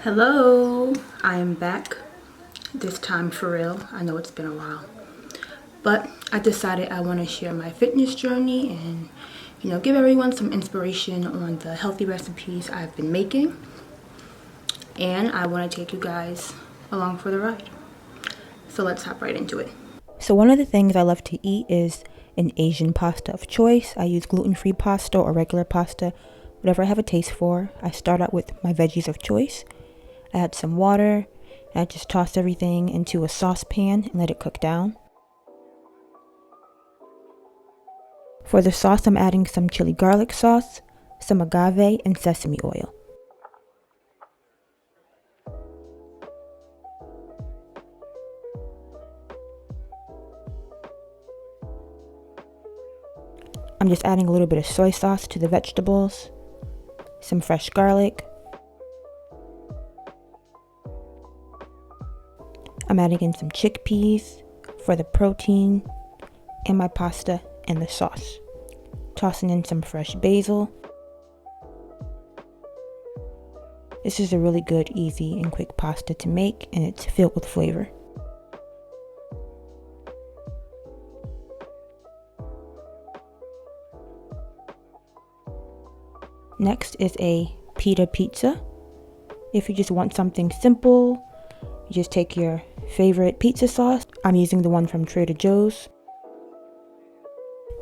Hello, I am back, this time for real. I know it's been a while, but I decided I want to share my fitness journey and, give everyone some inspiration on the healthy recipes I've been making. And I want to take you guys along for the ride. So let's hop right into it. So one of the things I love to eat is an Asian pasta of choice. I use gluten-free pasta or regular pasta, whatever I have a taste for. I start out with my veggies of choice. I add some water, and I just toss everything into a saucepan and let it cook down. For the sauce, I'm adding some chili garlic sauce, some agave, and sesame oil. I'm just adding a little bit of soy sauce to the vegetables, some fresh garlic. I'm adding in some chickpeas for the protein and my pasta and the sauce. Tossing in some fresh basil. This is a really good, easy, and quick pasta to make, and it's filled with flavor. Next is a pita pizza. If you just want something simple, you just take your favorite pizza sauce. I'm using the one from Trader Joe's.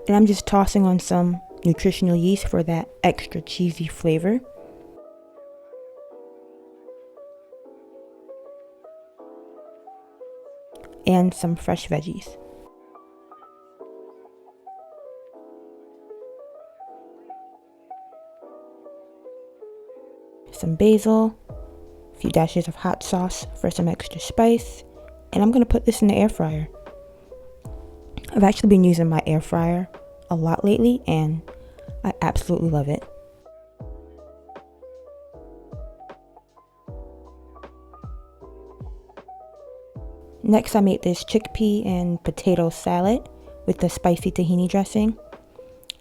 And I'm just tossing on some nutritional yeast for that extra cheesy flavor. And some fresh veggies. Some basil, a few dashes of hot sauce for some extra spice, and I'm going to put this in the air fryer. I've actually been using my air fryer a lot lately, and I absolutely love it. Next, I made this chickpea and potato salad with the spicy tahini dressing.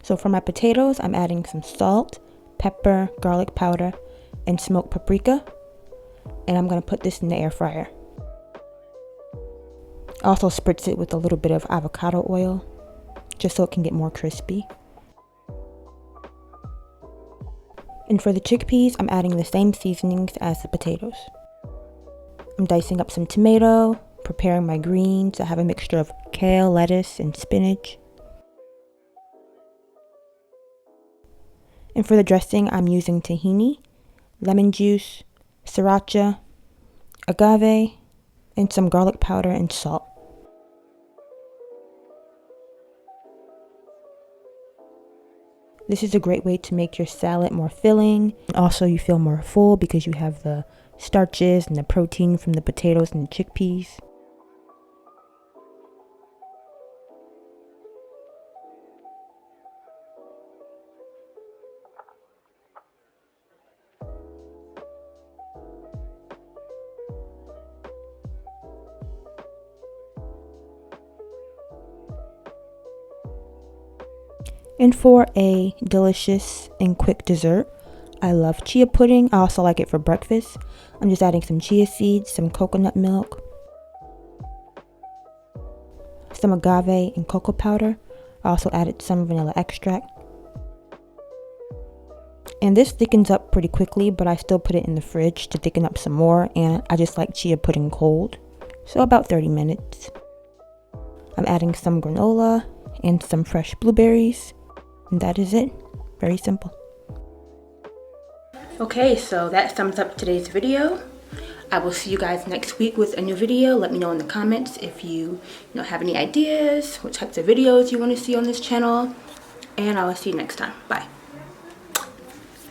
So for my potatoes, I'm adding some salt, pepper, garlic powder, and smoked paprika, and I'm going to put this in the air fryer. Also spritz it with a little bit of avocado oil just so it can get more crispy. And for the chickpeas, I'm adding the same seasonings as the potatoes. I'm dicing up some tomato, preparing my greens. I have a mixture of kale, lettuce, and spinach. And for the dressing, I'm using tahini, lemon juice, sriracha, agave, and some garlic powder and salt. This is a great way to make your salad more filling. Also, you feel more full because you have the starches and the protein from the potatoes and the chickpeas. And for a delicious and quick dessert, I love chia pudding. I also like it for breakfast. I'm just adding some chia seeds, some coconut milk, some agave and cocoa powder. I also added some vanilla extract. And this thickens up pretty quickly, but I still put it in the fridge to thicken up some more, and I just like chia pudding cold. So about 30 minutes. I'm adding some granola and some fresh blueberries. And that is it. Very simple. Okay, so that sums up today's video. I will see you guys next week with a new video. Let me know in the comments if you have any ideas, what types of videos you want to see on this channel. And I will see you next time. Bye.